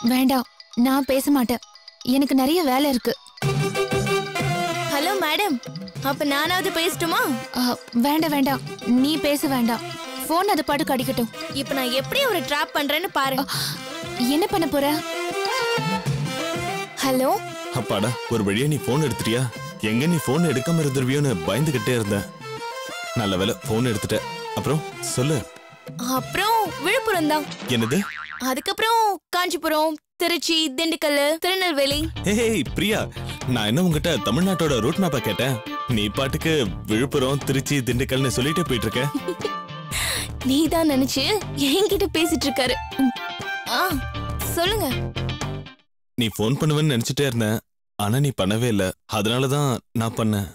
வேண்டாம், நான் பேச மாட்டேன். எனக்கு நிறைய வேலை இருக்கு. ஹலோ மேடம், அப்ப நானாவது பேசட்டுமா? வேண்டாம் வேண்டாம், நீ பேச வேண்டாம். போன் அது பாட்டுக்கு அடிக்கட்டும். இப்ப நான் எப்படி ஒரு ட்ராப் பண்றேன்னு பாரு. என்ன பண்ண போற? ஹலோ. அப்பாடா, ஒரு வழியா நீ போன் எடுத்துட்டியா? எங்க நீ போன் எடுக்காம இருந்துருவியோன்னு பயந்துகிட்டே இருந்தேன். நல்ல வேலை போன் எடுத்துட்ட. அப்புறம் சொல்லு. அப்புறம் விழுப்புரம் தான். என்னது? அதுக்கப்புறம் காஞ்சிபுரம், திருச்சி, திண்டுக்கல், திருநெல்வேலி. ஏய் பிரியா, நான் என்ன உங்ககிட்ட தமிழ்நாட்டோட ரூட் மேப்பை கேட்டேன்? நீ பாட்டுக்கு விழுப்புரம், திருச்சி, திண்டுக்கல்னு சொல்லிட்டே போயிட்டு இருக்க. நீ தான் நினைச்சு என்கிட்ட பேசிட்டு இருக்காரு. சொல்லுங்க. நீ போன் பண்ணுவேன்னு நினைச்சிட்டே இருந்தேன், ஆனா நீ பண்ணவே இல்ல. அதனாலதான் நான் பண்ணேன்.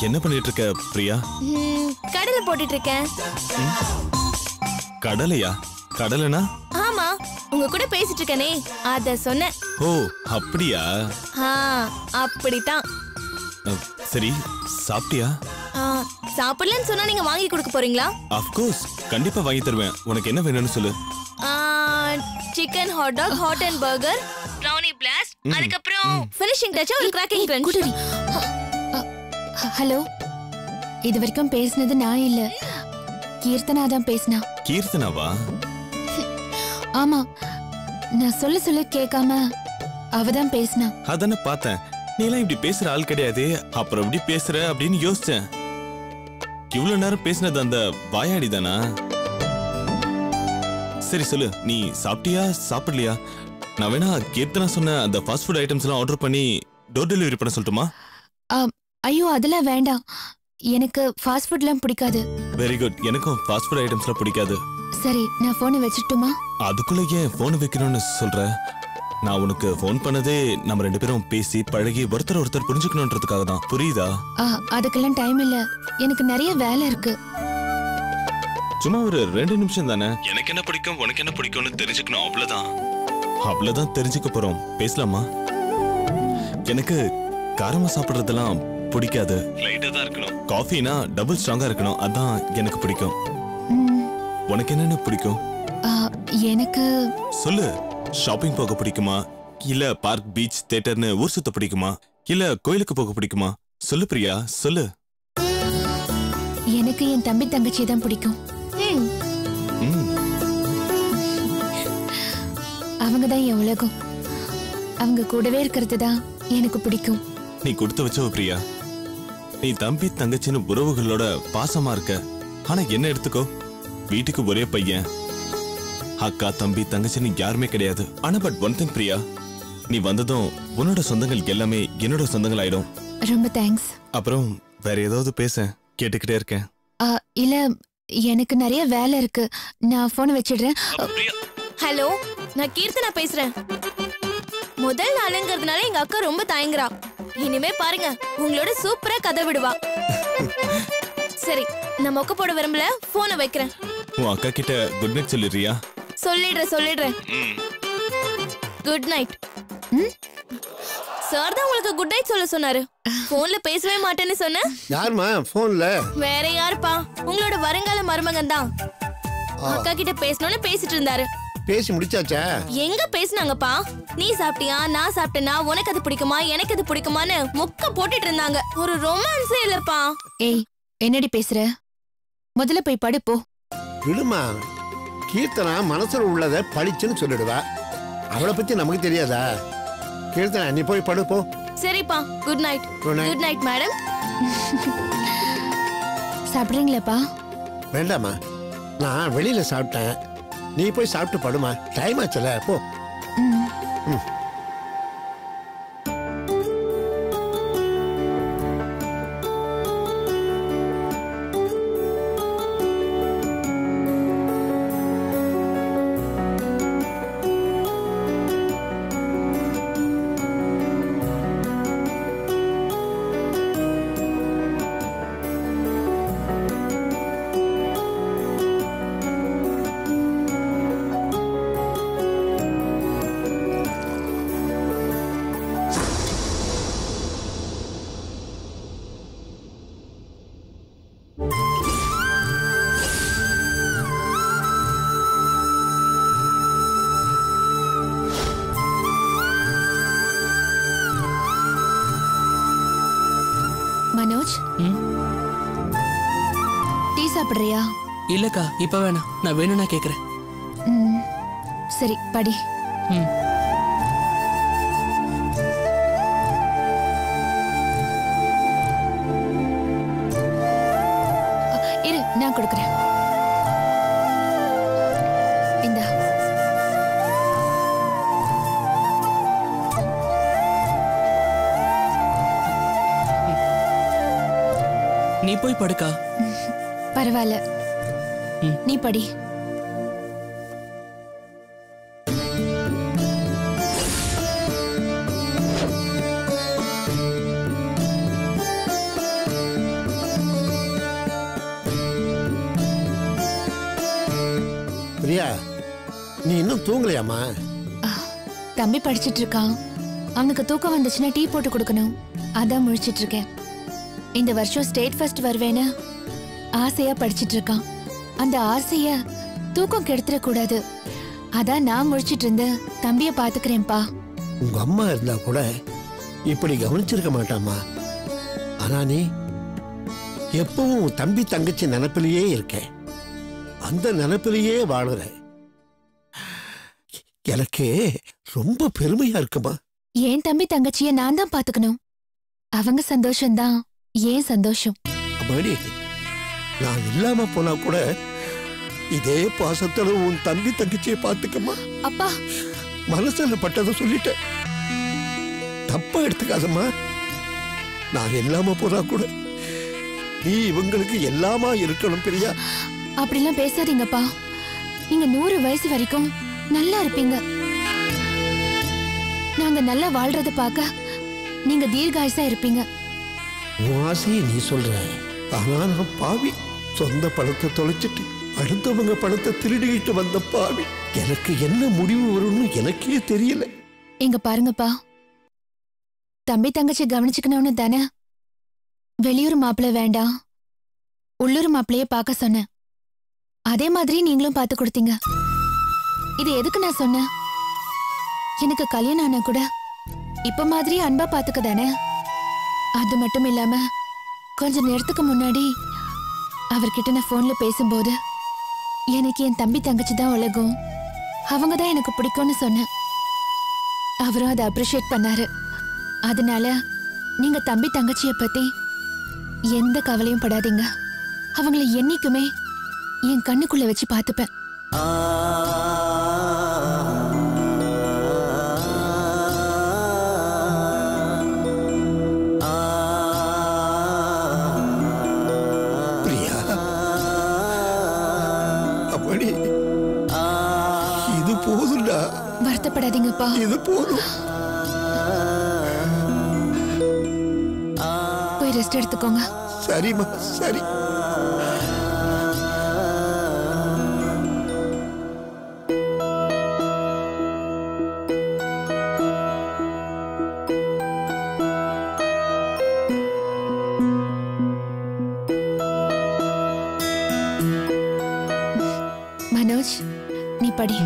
என்ன பண்ணிட்டு இருக்க பிரியா? கடலை போட்டுட்டு இருக்கேன். கடலையா? கடலைனா? ஆமா, உங்க கூட பேசிட்டு இருக்கனே அத சொன்னேன். ஓ அப்படியா? அப்படித்தான். சரி, சாப்பிட்டியா? சாப்பிடலன்னு சொன்னா நீங்க வாங்கி கொடுக்க போறீங்களா? ஆஃப் கோர்ஸ், கண்டிப்பா வாங்கி தருவேன். உனக்கு என்ன வேணும்னு சொல்லு. Chicken hot dog, hot and burger, brownie blast, அதுக்கப்புறம் ஃபினிஷிங் டச் ஒரு கிராக்கிங் கிரன்ச். ஹலோ, இது வரைக்கும் பேசினது நான் இல்ல, கீர்த்தனா தான் பேசினா. கீர்த்தனாவா? ஆமா, நான் சொல்ல கேட்காம அவதான் பேசினா. அதானே பார்த்தேன். நீ எல்லாம் இப்படி பேசுற ஆள் கிடையாது, அப்புறம் எப்படி பேசுற அப்படின்னு யோசிச்சேன். இவ்வளவு நேரம் பேசினது அந்த வாயாடி தானா? சரி சொல்லு, நீ சாப்பிட்டியா சாப்பிடலையா? நான் வேணா கீர்த்தனா சொன்ன அந்த ஃபாஸ்ட் ஃபுட் ஐட்டம்ஸ் எல்லாம் ஆர்டர் பண்ணி டோர் டெலிவரி பண்ண சொல்லட்டுமா? ஐயோ அதெல்லாம் வேண்டாம், எனக்கு ஃபாஸ்ட் ஃபுட்லாம் பிடிக்காது. வெரி குட், எனக்கும் ஃபாஸ்ட் ஃபுட் ஐட்டம்ஸ்லாம் பிடிக்காது. சரி, நான் போனை வச்சுட்டுமா? அதுக்குள்ள ஏன் போனை வைக்கணும்னு சொல்ற? நான் உனக்கு போன் பண்ணதே நம்ம ரெண்டு பேரும் பேசி பழகி ஒருத்தர் புரிஞ்சுக்கணும்ன்றதுக்காக தான். புரியுதா? அதுக்கெல்லாம் டைம் இல்ல, எனக்கு நிறைய வேலை இருக்கு. சும்மா ஒரு 2 நிமிஷம் தானே. எனக்கு என்ன பிடிக்கும், உனக்கு என்ன பிடிக்கும்னு தெரிஞ்சுக்கணும், அவ்வளவுதான் தெரிஞ்சுக்க போறோம். பேசலாமா? எனக்கு காரமா சாப்பிடுறதெல்லாம் பிடிக்காது, லைட்டா தான் இருக்கணும். காஃபினா டபுள் ஸ்ட்ராங்கா இருக்கணும், அதான் எனக்கு பிடிக்கும். உனக்கு என்னென்ன பிடிக்கும்? எனக்கு சொல்லு. ஷாப்பிங் போக பிடிக்குமா, இல்ல பார்க், பீச், தியேட்டர்னு ஊர் சுத்த பிடிக்குமா, இல்ல கோயிலுக்கு போக பிடிக்குமா? சொல்லு பிரியா, சொல்லு. எனக்கு என் தம்பி தங்கச்சி தான் பிடிக்கும். அவங்க தான் என் உலகம். அவங்க கூடவே இருக்கிறது தான் எனக்கு பிடிக்கும். நீ கொடுத்து வச்சவ பிரியா. நீ தம்பி தங்கச்சின்னு உறவுகளோட பாசமா இருக்க. ஆனா என்ன எடுத்துக்கோ, வீட்டுக்கு ஒரே பையன், அக்கா தம்பி தங்கச்சின்னு யாருமே கிடையாது. ஆனா பட் ஒன் திங் பிரியா, நீ வந்ததும் உன்னோட சொந்தங்கள் எல்லாமே என்னோட சொந்தங்கள் ஆயிடும். ரொம்ப தேங்க்ஸ். அப்புறம் வேற ஏதாவது பேச கேட்டுக்கிட்டே இருக்கேன். இல்ல, எனக்கு நிறைய வேலை இருக்கு, நான் போன் வச்சிடுறேன். ஹலோ, நான் கீர்த்தனா பேசுறேன். முதல் நாளுங்கிறதுனால எங்க அக்கா ரொம்ப தயங்குறா. இனிமே பாருங்க, உங்களோட சூப்பரா கதை விடுவா. சரி, நான் மொக்க போட விரும்பல, போனை வைக்கிறேன். உன் அக்கா கிட்ட குட் நைட் சொல்லிடுறியா? சொல்லிடுறேன். Good night. சார் தான் உங்களுக்கு குட் நைட் சொல்ல சொன்னாரு. போன்ல பேசவே மாட்டேன்னு சொன்ன. யாருமா போன்ல? வேற யாருப்பா, உங்களோட வருங்கால மருமகன் தான். அக்கா கிட்ட பேசணும்னு பேசிட்டு இருந்தாரு. பேசி முடிச்சாச்சா? எங்க பேசினாங்கப்பா? நீ சாப்பிட்டியா, நான் சாப்பிட்டேனா, உனக்கு அது பிடிக்குமா, எனக்கு அது பிடிக்குமான்னு முக்க போட்டுட்டு இருந்தாங்க. ஒரு ரொமான்ஸே இல்லப்பா. ஏய், என்னடி பேசுற? முதல்ல போய் படு போ. விடுமா, கீர்த்தனா மனசுல உள்ளதை பளிச்சுன்னு சொல்லிடுவா. அவளை பத்தி நமக்கு தெரியாதா? கீர்த்தனா, நீ போய் படு போ. சரிப்பா, good night. Good night madam. சாப்பிடுறீங்களாப்பா? வேண்டாமா, நான் வெளியில சாப்பிட்டேன். நீ போய் சாப்பிட்டு படுமா, டைம் ஆச்சுல, போ. மனோஜ், டீ சாப்பிடுறியா? இல்லக்கா இப்ப வேணாம், நான் வேணும்னா கேக்குறேன். சரி படி. இரு, நான் கொடுக்குறேன். இந்தா. நீ போய் படுக்கா. பரவாயில்ல, நீ படி. பிரியா, நீ இன்னும் தூங்கலையாமா? தம்பி படிச்சிட்டு இருக்கான். அவனுக்கு தூக்கம் வந்துச்சுன்னா டீ போட்டு கொடுக்கணும். அதான் முழிச்சிட்டு இருக்கேன். இந்த வருஷம் ஸ்டேட் ஃபர்ஸ்ட் வருவேன்னு ஆசையா படிச்சிட்டு இருக்கான். அந்த ஆசைய தூக்கம் கெடுத்துட கூடாது. அதான் நான் முழிச்சிட்டு இருந்து தம்பிய பாத்துக்கிறேன்ப்பா. உங்க அம்மா இருந்தா கூட இப்படி கவனிச்சிருக்க மாட்டாமா. ஆனா நீ எப்பவும் தம்பி தங்கச்சி நினைப்பிலேயே இருக்க. அந்த நினைப்பிலேயே வாழுற. எனக்கு ரொம்ப பெருமையா இருக்குமா. ஏன் தம்பி தங்கச்சிய நான் தான் பாத்துக்கணும். அவங்க சந்தோஷம்தான் ஏன் சந்தோஷம். அம்மாடி, நான் இல்லாம போனா கூட இதே பாசத்துல உன் தம்பி தங்கச்சியை பாத்துக்கமா. அப்பா, மனசுல பட்டதை சொல்லிட்டேன், தப்பா எடுத்துக்காதம்மா. நான் இல்லாம போனா கூட நீ இவங்களுக்கு எல்லாமா இருக்கணும் பிரியா. அப்படிலாம் பேசாதீங்கப்பா. நீங்க 100 வயசு வரைக்கும் நல்லா இருப்பீங்க. நாங்க நல்லா வாழ்றத பார்க்க நீங்க தீர்காயுசா இருப்பீங்க. உன் ஆசையை நீ சொல்ற. ஆனா நான் பாவி. சொந்த பணத்தை தொலைச்சிட்டு அடுத்தவங்க பணத்தை திருடிக்கிட்டு வந்த பாவி. எனக்கு என்ன முடிவு வரும்னு எனக்கே தெரியல. இங்க பாருங்கப்பா, தம்பி தங்கச்சி கவனிச்சுக்கணும்னு தானே வெளியூர் மாப்பிள்ளை வேண்டாம் உள்ளூர் மாப்பிள்ளையே பார்க்க சொன்னேன். அதே மாதிரி நீங்களும் பார்த்து கொடுத்தீங்க. இது எதுக்கு நான் சொன்னேன்? எனக்கு கல்யாணம் ஆனா கூட இப்ப மாதிரி அன்பா பாத்துக்க தானே. அது மட்டும் இல்லாம கொஞ்ச நேரத்துக்கு முன்னாடி அவர்கிட்ட நான் போன்ல பேசும்போது எனக்கு என் தம்பி தங்கச்சி தான் உலகம், அவங்க தான் எனக்கு பிடிக்கும்னு சொன்னேன். அவரும் அதை அப்ரிஷியேட் பண்ணாரு. அதனால நீங்க தம்பி தங்கச்சிய பத்தி எந்த கவலையும் படாதீங்க. அவங்களை என்னைக்குமே என் கண்ணுக்குள்ள வச்சு பார்த்துப்பேன். பிரியா, அப்படி இது போதும்டா. வருத்தப்படாதீங்கப்பா. இது போதும். போய் ரெஸ்ட் எடுத்துக்கோங்க. சரிம்மா, சரி. மனோஜ், நீ படி.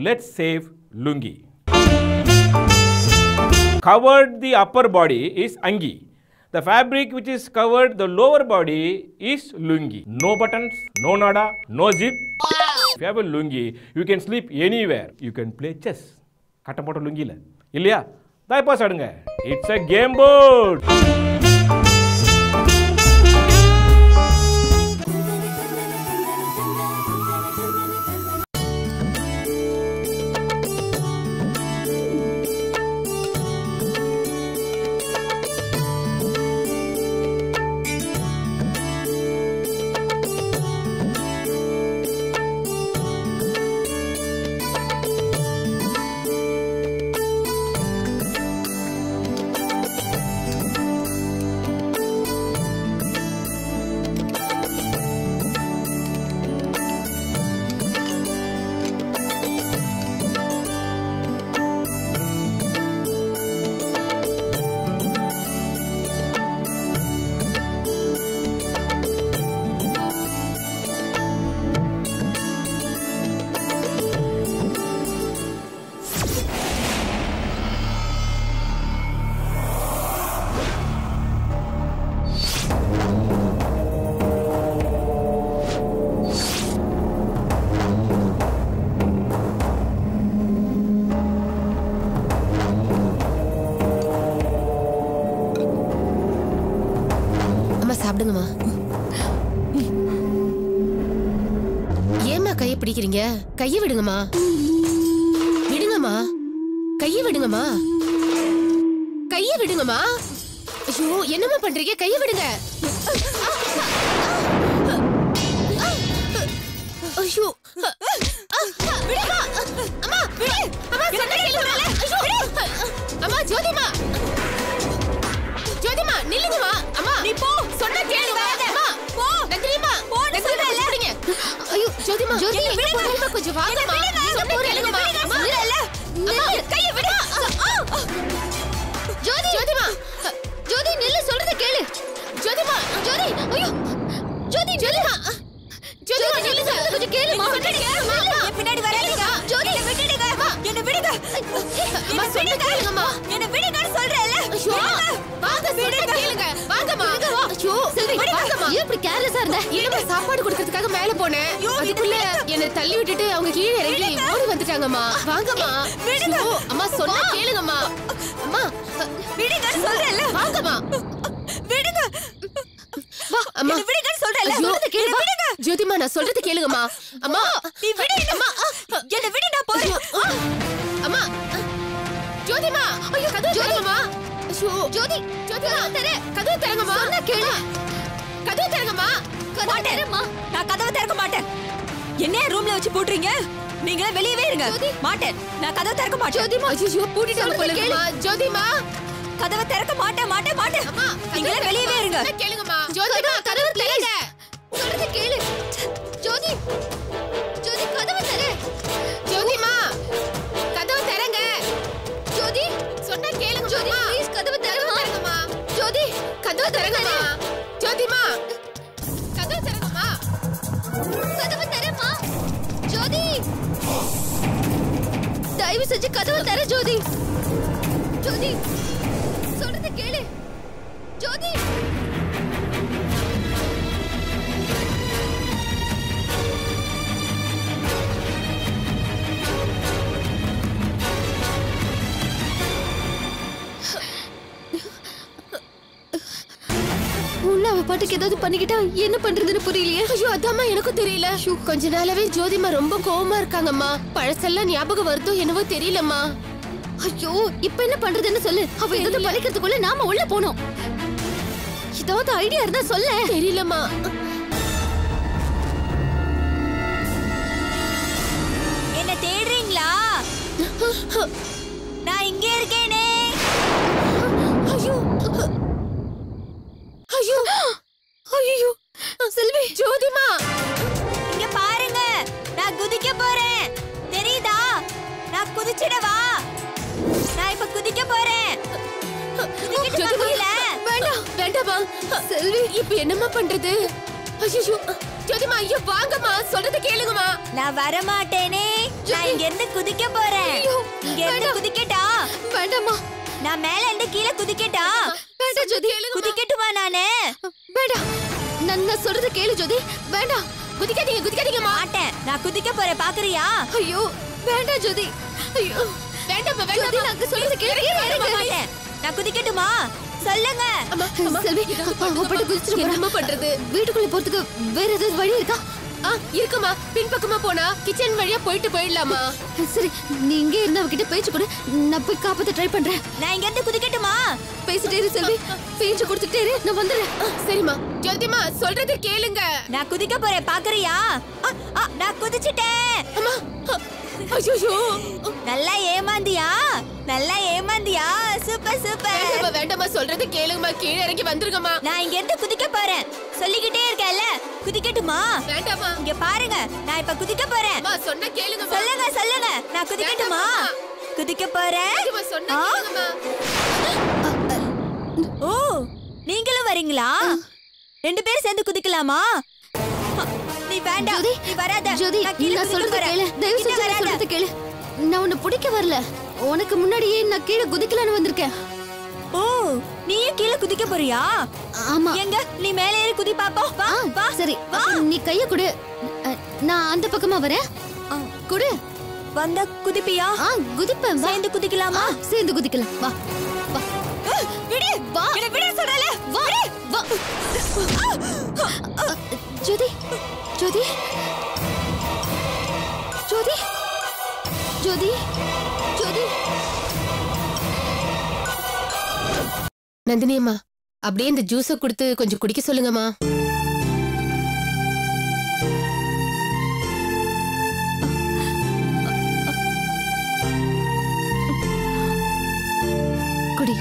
Let's save lungi. Covered the upper body is angi. The fabric which is covered the lower body is lungi. No buttons, no nada, no zip. If you have a lungi, you can sleep anywhere. You can play chess. கட்டம் போட்ட லுங்கில இல்லையா? தாய்ப்பாஸ் ஆடுங்க. It's a game board. சாப்பிடுங்கம்மா. ஏம்மா கையை பிடிக்கிறீங்க? கையை விடுங்கம்மா. விடுங்கம்மா, கையை விடுங்கம்மா. கையை விடுங்கம்மா. ஐயோ என்னம்மா பண்றீங்க? கையை விடுங்க. ஐயோ விடுமா. அம்மா விடு. அம்மா சொன்னா கேளுங்க. ஐயோ அம்மா ஜோதிமா. ஜோதிமா நில்லுங்கம்மா. அம்மா நீ போ. சொன்னா கேளுங்க. அம்மா போ. நந்தினிமா போ. நந்தினிமா விடுங்க. ஐயோ ஜோதிமா ஜோதி விடுங்க. கொஞ்சம் வாங்கம்மா. சொன்னா கேளுங்கம்மா. அம்மா இல்ல. அம்மா கையை விடு. ஜோதி ஜோதிமா. ஜோதி நில்லு, சொல்றத கேளு. ஜோதிமா ஜோதி. ஐயோ ஜோதி ஜோதிமா. ஜோதிமா நில்லு, சொல்றத கொஞ்சம் கேளுமா. சொன்னா கேளுமா. என் பின்னாடி வராதீங்க. ஜோதி விடுங்க. என்ன விடுங்க. அம்மா சொன்னா கேளுங்கம்மா. என்ன விடுங்கன்னு சொல்றேன்ல. ஐயோ வாங்க சொன்னா கேளுங்க. வாங்கம்மா. ஐயோ செல்வி வாங்கம்மா. ஏன் இப்படி கேர்லெஸ்ஸா இருந்த? என்னமா சாப்பாடு கொடுக்கிறதுக்காக மேல போனேன். அதுக்குள்ள என்ன தள்ளி விட்டுட்டு அவங்க கீழ இறங்கி ஓடி வந்துட்டாங்கம்மா. வாங்கம்மா. விடுங்க. அம்மா சொன்னா கேளுங்கம்மா. அம்மா விடுங்கன்னு சொல்றேன்ல. வாங்கம்மா. விடுங்க. வா அம்மா. என்ன விடுங்கன்னு சொல்றேன்ல. சொல்றத கேளுங்க. ஜோதிமா நான் சொல்றத கேளுங்கம்மா. அம்மா நீ விடு. அம்மா என்ன விடு, நான் போறேன். அம்மா ஜோதிமா. ஐயோ கதவு திறங்கம்மா. ஐயோ ஜோதி ஜோதிமா தரே கதவு திறங்கம்மா. சொன்னா கேளு. கதவு திறங்கம்மா. கதவு திறம்மா. நான் கதவை திறக்க மாட்டேன். என்ன ரூம்ல வச்சு போடுறீங்க? நீங்களே வெளியவே இருங்க. மாட்டேன். நான் கதவை திறக்க மாட்டேன். ஜோதிமா ஐயோ பூட்டிட்டு போல இருக்குமா. ஜோதிமா கதவை திறக்க மாட்டேன். மாட்டேன். அம்மா நீங்களே வெளியவே இருங்க. கேளுங்கம்மா. ஜோதிமா கதவு திறங்க. சொல்றத கேளு. ஜோதி ஜோதி கதவு திற. ஜோதிமா கதவு திறங்க. ஜோதி சொன்னா கேளுங்க. ஜோதி ப்ளீஸ் கதவு திறங்கம்மா. ஜோதி கதவு திறங்கம்மா. ஜோதிமா கதவு திறங்கம்மா. கதவு திறம்மா. ஜோதி தயவு செஞ்சு கதவு திற. ஜோதி ஜோதி சொல்றத கேளு. ஜோதி உள்ள அவ பாட்டுக்கு ஏதாவது பண்ணிக்கிட்டா என்ன பண்றதுன்னு புரியலையே. ஐயோ அதாம்மா எனக்கும் தெரியல. கொஞ்ச நாளாவே ஜோதிமா ரொம்ப கோவமா இருக்காங்கம்மா. பழசெல்லாம் ஞாபகம் வருதோ என்னவோ தெரியலம்மா. ஐயோ இப்ப என்ன பண்றதுன்னு சொல்லு. அவ ஏதாவது பழிக்கிறதுக்குள்ள நாம உள்ள போனோம். ஏதாவது ஐடியா இருந்தா சொல்ல. தெரியலம்மா. என்ன தேடுறீங்களா? நான் இங்கே இருக்கேனே. ஐயோ ஐயோ ஐயோ செல்வி. ஜோதிமா இங்க பாருங்க. நான் குதிக்க போறேன். தெரியுதா? நான் குதிச்சிடவா? நான் இப்ப குதிக்க போறேன். வேண்டாம் வேண்டாமா. செல்வி இப்ப என்னம்மா பண்றது? ஐயோ ஜோதிமா ஐயோ வாங்கம்மா. சொல்றத கேளுங்கம்மா. நான் வர மாட்டேனே. நான் இங்க இருந்து குதிக்க போறேன். இங்க இருந்து குதிக்கட்டா? வேண்டாமா. நான் மேல இருந்து கீழே குதிக்கட்டா? வேண்டாம் ஜோதி. குதிக்கட்டுமா நானு? வேண்டாம். நான் சொல்றத கேளு ஜோதி. வேண்டாம் குதிக்காதீங்க. மாட்டேன். நான் குதிக்க போறேன். பாக்குறியா? ஐயோ வேண்டாம் ஜோதி. ஐயோ வேண்டாம் ஜோதி. நான் சொல்றத கேளு. மாட்டேன். நான் குதிக்கட்டுமா? சொல்லுங்க. செல்வி அப்படி குதிச்சிட்டு என்னம்மா பண்றது? வீட்டுக்குள்ள போறதுக்கு வேற ஏதாவது வழி இருக்கா? இருக்குமா. பின்பக்கமா போனா கிச்சன் வழியா போயிடலாமா? சரி நீ இங்கே இருந்து அவகிட்ட பேச்சு கொடு. நான் போய் காப்பாத்த ட்ரை பண்றேன். நான் இங்க இருந்து குதிக்கட்டுமா? பேசிட்டே இரு செல்வி. பேச்சு கொடுத்துட்டே இரு. நான் வந்துடுறேன். சரிம்மா. ஜோதிமா சொல்றது கேளுங்க. நான் குதிக்க போறேன். பாக்குறியா? நான் குதிச்சிட்டேன். அம்மா ஐயோ நல்லா ஏமாந்தியா? சூப்பர். வேண்டாமா. சொல்றது கேளுங்கம்மா. கீழே இறங்கி வந்துருங்கம்மா. நான் இங்க இருந்து குதிக்க போறேன். சொல்லிக்கிட்டே இருக்கேன்ல. குதிக்கட்டுமா? வேண்டாமா. இங்க பாருங்க. நான் இப்ப குதிக்க போறேன். அம்மா சொன்னா கேளுங்க. சொல்லுங்க. நான் குதிக்கட்டுமா? குதிக்க போறேன். சொன்னா கேளுங்கம்மா. ஓ நீங்களும் வரீங்களா? ரெண்டு பேரும் சேர்ந்து குதிக்கலாமா? நீ வேண்டாம். நீ வராத. ஜோதி நான் சொல்றது கேளு. தயவு செஞ்சு சொல்றது கேளு. நான் உன்னை பிடிக்க வரல. உனக்கு முன்னாடியே நான் கீழே குதிக்கலான்னு வந்திருக்கேன். ஓ நீயும் கீழே குதிக்க போறியா? ஆமா. எங்க நீ மேலே ஏறி குதி பாப்போம். வா. சரி நீ கைய கொடு. நான் அந்த பக்கமா வரேன். கொடு. வந்த குதிப்பியா? குதிப்பேன். சேர்ந்து குதிக்கலாமா? சேர்ந்து குதிக்கலாம். வா வா. விடு வா என்ன விடு சொல்றல வா வா ஜோதி ஜோதி ஜோதி ஜோதி ஜோதி நந்தினி அம்மா அப்படியே இந்த ஜூஸை கொடுத்து கொஞ்சம் குடிக்க சொல்லுங்கம்மா. குடி.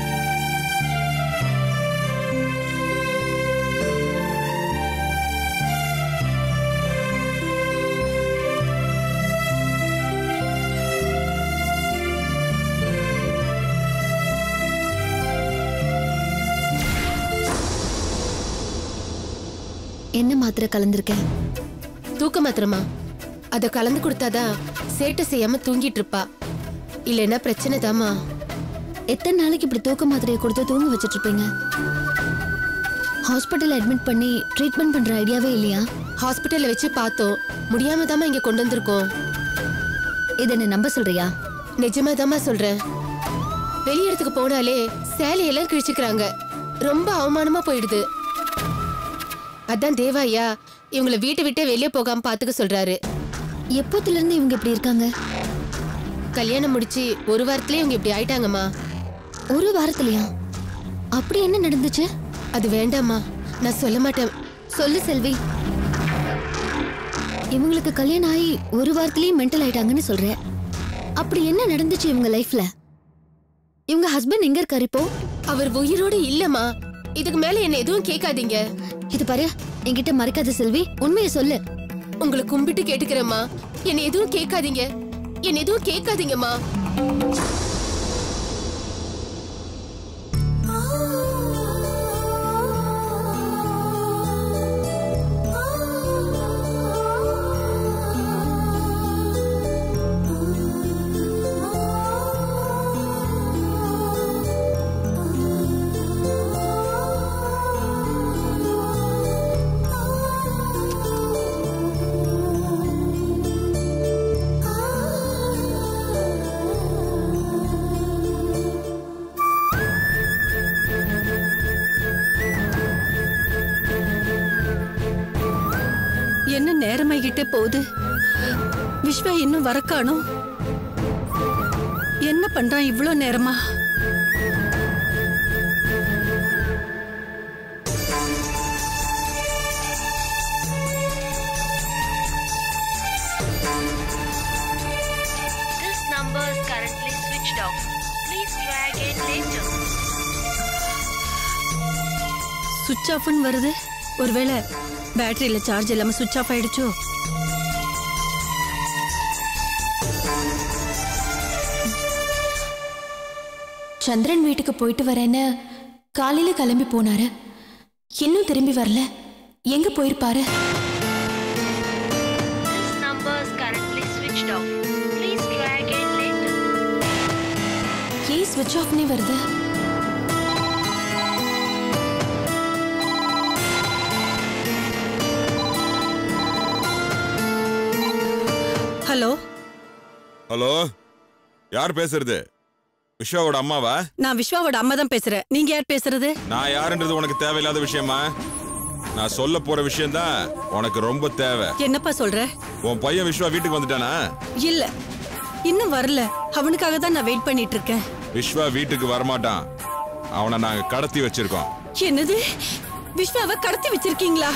என்ன மாத்திரை கலந்திருக்கேன்? தூக்க மாத்திரமா? அத கலந்து கொடுத்தாதான் சேட்டை செய்யாம தூங்கிட்டு இருப்பா. இல்லைன்னா பிரச்சனை தாமா. எத்தனை நாளைக்கு இப்படி தூக்க மாத்திரையை கொடுத்து தூங்க வச்சிட்டு இருப்பீங்க? ஹாஸ்பிட்டல் அட்மிட் பண்ணி ட்ரீட்மெண்ட் பண்ற ஐடியாவே இல்லையா? ஹாஸ்பிட்டல்ல வச்சு பார்த்தோம், முடியாம தாமா இங்க கொண்டு வந்திருக்கோம். இதை என்ன நம்ப சொல்றியா? நிஜமா தாமா சொல்றேன். வெளியிடத்துக்கு போனாலே சேலையெல்லாம் கிழிச்சுக்கிறாங்க, ரொம்ப அவமானமா போயிடுது. அதான் தேவாயா இவங்களை வீட்டை விட்டு வெளியே போகாம பாத்துக்க சொல்றாரு. எப்போத்துல இருந்து இவங்க இப்படி இருக்காங்க? கல்யாணம் முடிச்சு ஒரு வாரத்திலே இவங்க இப்படி ஆயிட்டாங்கம்மா. ஒரு வாரத்திலயா? அப்படி என்ன நடந்துச்சு? அது வேண்டாம்மா, நான் சொல்ல மாட்டேன். சொல்லு செல்வி. இவங்களுக்கு கல்யாணம் ஆகி ஒரு வாரத்திலேயே மென்டல் ஆயிட்டாங்கன்னு சொல்றேன். அப்படி என்ன நடந்துச்சு இவங்க லைஃப்ல? இவங்க ஹஸ்பண்ட் எங்க இருக்காரு இப்போ? அவர் உயிரோடு இல்லம்மா. இதுக்கு மேல என்ன எதுவும் கேட்காதீங்க. இது பாரு, என்கிட்ட மறைக்காத செல்வி, உண்மையை சொல்லு. உங்களை கும்பிட்டு கேட்டுக்கிறேம்மா, என்ன எதுவும் கேட்காதீங்க, என்ன எதுவும் கேட்காதீங்கம்மா. என்ன நேரமாகிட்டே போகுது, விஸ்வா இன்னும் வரக்கானோ? என்ன பண்றான் இவ்ளோ நேரமா? This number is currently switched off. Please try again later. சுவிட்ச் ஆஃப்னு வருது. ஒருவேளை பேட்டரியில சார்ஜ் இல்லாம சுவிட்ச் ஆஃப் ஆயிடுச்சோ? சந்திரன் வீட்டுக்கு போயிட்டு வரேன்னு காலையில கிளம்பி போனாரு, இன்னும் திரும்பி வரல. எங்க போயிருப்பாரு? This number is currently switched off. Please try again later. ஏன் ஸ்விட்ச் ஆஃப்னே வருது? ஹலோ ஹலோ, யார் பேசுறது? விஸ்வாவோட அம்மாவா? நான் விஸ்வாவோட அம்மா தான் பேசுறேன். நீங்க யார் பேசுறது? நான் யாருன்றது உனக்கு தேவையில்லாத விஷயமா? நான் சொல்ல போற விஷயம் தான் உனக்கு ரொம்ப தேவை. என்னப்பா சொல்ற? உன் பையன் விஸ்வா வீட்டுக்கு வந்துட்டானா? இல்ல, இன்னும் வரல. அவனுக்காக தான் நான் வெயிட் பண்ணிட்டு இருக்கேன். விஸ்வா வீட்டுக்கு வரமாட்டான். அவனை நாங்க கடத்தி வச்சிருக்கோம். என்னது? விஸ்வாவை கடத்தி வச்சிருக்கீங்களா?